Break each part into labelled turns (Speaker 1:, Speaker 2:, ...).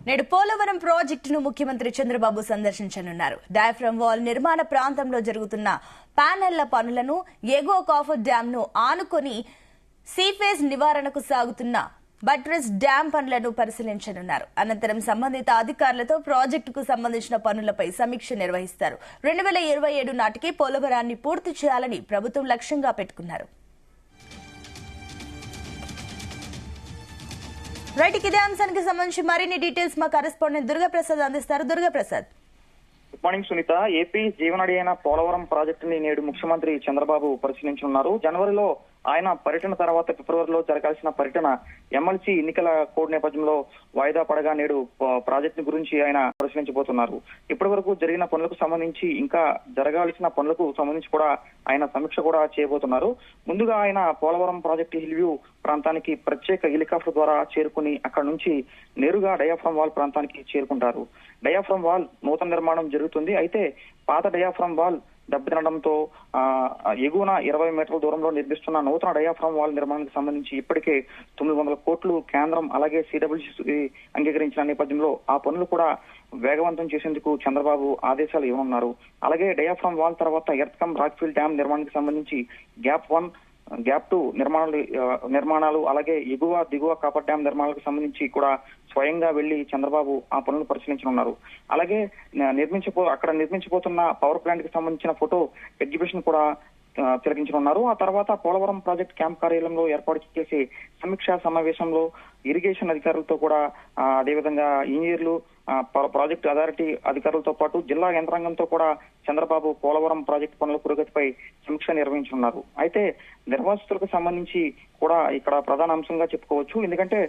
Speaker 1: నేడు పోలవరం ప్రాజెక్టును ముఖ్యమంత్రి చంద్రబాబు సందర్శించనున్నారు. డయాఫ్రమ్ వాల్ నిర్మాణ ప్రాంతంలో జరుగుతున్న ప్యానెళ్ల పనులను, ఎగువ కాఫర్ డ్యామ్ ను ఆనుకొని సీఫేజ్ నివారణకు సాగుతున్న బట్రెస్ డ్యాం పనులను పరిశీలించనున్నారు. అనంతరం సంబంధిత అధికారులతో ప్రాజెక్టుకు సంబంధించిన పనులపై సమీక్ష నిర్వహిస్తారు. 2027 నాటికి పోలవరాన్ని పూర్తి చేయాలని ప్రభుత్వం లక్ష్యంగా పెట్టుకున్నారు. రైట్, ఇదే అంశానికి సంబంధించి మరిన్ని డీటెయిల్స్ మా కరెస్పాండెంట్ దుర్గాప్రసాద్ అందిస్తారు. Durgaprasad.
Speaker 2: Good morning Sunitha. AP జీవనాడి అయిన పోలవరం ప్రాజెక్టుని నేడు ముఖ్యమంత్రి చంద్రబాబు పరిశీలించనున్నారు. జనవరిలో ఆయన పర్యటన తర్వాత ఫిబ్రవరిలో జరగాల్సిన పర్యటన ఎమ్మెల్సీ ఎన్నికల కోడ్ నేపథ్యంలో వాయిదా పడగా నేడు ప్రాజెక్టు గురించి ఆయన పరిశీలించబోతున్నారు. ఇప్పటి వరకు జరిగిన పనులకు సంబంధించి, ఇంకా జరగాల్సిన పనులకు సంబంధించి కూడా ఆయన సమీక్ష కూడా చేయబోతున్నారు. ముందుగా ఆయన పోలవరం ప్రాజెక్టు హిల్వ్యూ ప్రాంతానికి ప్రత్యేక హెలికాప్టర్ ద్వారా చేరుకుని అక్కడ నుంచి నేరుగా డయాఫ్రమ్ వాల్ ప్రాంతానికి చేరుకుంటారు. డయాఫ్రమ్ వాల్ నూతన నిర్మాణం జరుగుతుంది. అయితే పాత డయాఫ్రమ్ వాల్ దెబ్బతినడంతో ఎగువన 20 మీటర్ల దూరంలో నిర్మిస్తున్న నూతన డయాఫ్రమ్ వాల్ నిర్మాణానికి సంబంధించి ఇప్పటికే 900 కోట్లు కేంద్రం అలాగే సిడబ్ల్యూసీ అంగీకరించిన నేపథ్యంలో ఆ పనులు కూడా వేగవంతం చేసేందుకు చంద్రబాబు ఆదేశాలు ఇవ్వనున్నారు. అలాగే డయాఫ్రమ్ వాల్ తర్వాత ఎర్త్ కమ్ రాక్ఫిల్ డ్యామ్ నిర్మాణానికి సంబంధించి గ్యాప్ 1, గ్యాప్ 2 నిర్మాణాలు అలాగే ఎగువ దిగువ కాపర్ డ్యాం నిర్మాణాలకు సంబంధించి కూడా స్వయంగా వెళ్లి చంద్రబాబు ఆ పనులను పరిశీలించనున్నారు. అలాగే అక్కడ నిర్మించబోతున్న పవర్ ప్లాంట్ కి సంబంధించిన ఫోటో ఎగ్జిబిషన్ కూడా తిలకించనున్నారు. ఆ తర్వాత పోలవరం ప్రాజెక్ట్ క్యాంప్ కార్యాలయంలో ఏర్పాటు చేసే సమీక్షా సమావేశంలో ఇరిగేషన్ అధికారులతో కూడా, అదేవిధంగా ఇంజనీర్లు, ప్రాజెక్టు అథారిటీ అధికారులతో పాటు జిల్లా యంత్రాంగంతో కూడా చంద్రబాబు పోలవరం ప్రాజెక్టు పనుల పురోగతిపై సమీక్ష నిర్వహించనున్నారు. అయితే నిర్వాసితులకు సంబంధించి కూడా ఇక్కడ ప్రధాన అంశంగా చెప్పుకోవచ్చు. ఎందుకంటే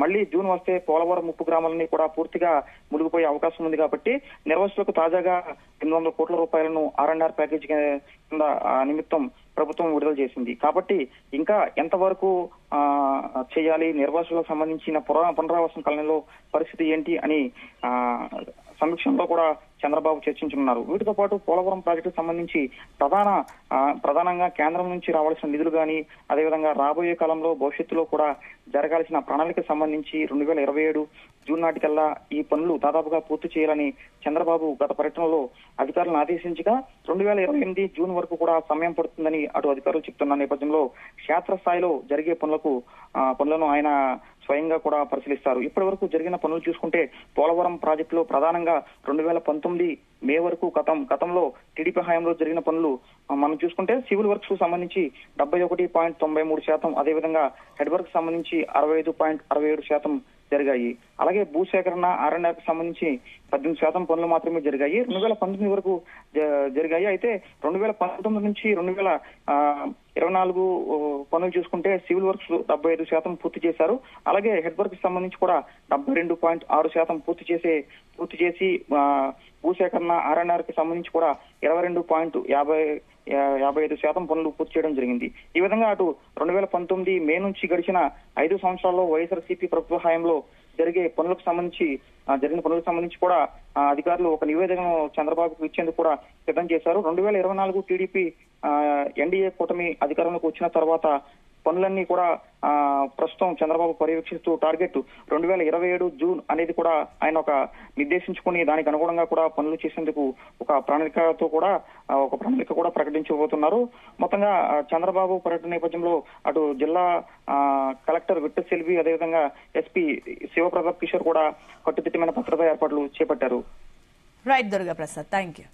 Speaker 2: మళ్లీ జూన్ వస్తే పోలవరం ముప్పు గ్రామాలని కూడా పూర్తిగా మునిగిపోయే అవకాశం ఉంది కాబట్టి నిర్వాసితులకు తాజాగా 800 కోట్ల రూపాయలను R&R ప్యాకేజీ కింద నిమిత్తం ప్రభుత్వం విడుదల చేసింది. కాబట్టి ఇంకా ఎంతవరకు చేయాలి, నిర్వాసులకు సంబంధించిన పునరావాసం కాలనీలో పరిస్థితి ఏంటి అని సమీక్షలో కూడా చంద్రబాబు చర్చించనున్నారు. వీటితో పాటు పోలవరం ప్రాజెక్టుకు సంబంధించి ప్రధానంగా కేంద్రం నుంచి రావాల్సిన నిధులు కానీ, అదేవిధంగా రాబోయే కాలంలో భవిష్యత్తులో కూడా జరగాల్సిన ప్రణాళికకు సంబంధించి 2027 జూన్ నాటికల్లా ఈ పనులు దాదాపుగా పూర్తి చేయాలని చంద్రబాబు గత పర్యటనలో అధికారులను ఆదేశించగా 2028 జూన్ వరకు కూడా సమయం పడుతుందని అటు అధికారులు చెప్తున్న నేపథ్యంలో క్షేత్రస్థాయిలో జరిగే పనులను ఆయన స్వయంగా కూడా పరిశీలిస్తారు. ఇప్పటి వరకు జరిగిన పనులు చూసుకుంటే పోలవరం ప్రాజెక్టులో ప్రధానంగా 2019 మే వరకు గతంలో టీడీపీ హయాంలో జరిగిన పనులు మనం చూసుకుంటే సివిల్ వర్క్స్ కు సంబంధించి 71.93%, అదేవిధంగా హెడ్ వర్క్ సంబంధించి 65.67% జరిగాయి. అలాగే భూసేకరణ R&R కు సంబంధించి 18% పనులు మాత్రమే జరిగాయి. 2019 వరకు జరిగాయి. అయితే 2019 నుంచి 2024 పనులు చూసుకుంటే సివిల్ వర్క్స్ 75% పూర్తి చేశారు. అలాగే హెడ్ వర్క్ సంబంధించి కూడా 72.6% పూర్తి చేసి భూసేకరణ R&R కి సంబంధించి కూడా 22.55% పనులు పూర్తి చేయడం జరిగింది. ఈ విధంగా అటు 2019 మే నుంచి గడిచిన 5 సంవత్సరాల్లో వైఎస్ఆర్సీపీ ప్రభుత్వ హయాంలో జరిగిన పనులకు సంబంధించి కూడా అధికారులు ఒక నివేదికను చంద్రబాబుకు ఇచ్చేందుకు కూడా సిద్ధం చేశారు. 2024 టీడీపీ ఎన్డీఏ కూటమి అధికారంలోకి వచ్చిన తర్వాత పనులన్నీ కూడా ప్రస్తుతం చంద్రబాబు పర్యవేక్షిస్తూ టార్గెట్ 2027 జూన్ అనేది కూడా ఆయన ఒక నిర్దేశించుకుని దానికి అనుగుణంగా కూడా పనులు చేసేందుకు ఒక ప్రణాళిక కూడా ప్రకటించబోతున్నారు. మొత్తంగా చంద్రబాబు పర్యటన నేపథ్యంలో అటు జిల్లా కలెక్టర్ విట్ట సెల్వి, అదేవిధంగా ఎస్పీ శివప్రతాప్ కిషోర్ కూడా కట్టుదిట్టమైన భద్రతా ఏర్పాట్లు చేపట్టారు.
Speaker 1: Right Durgaprasad, thank you.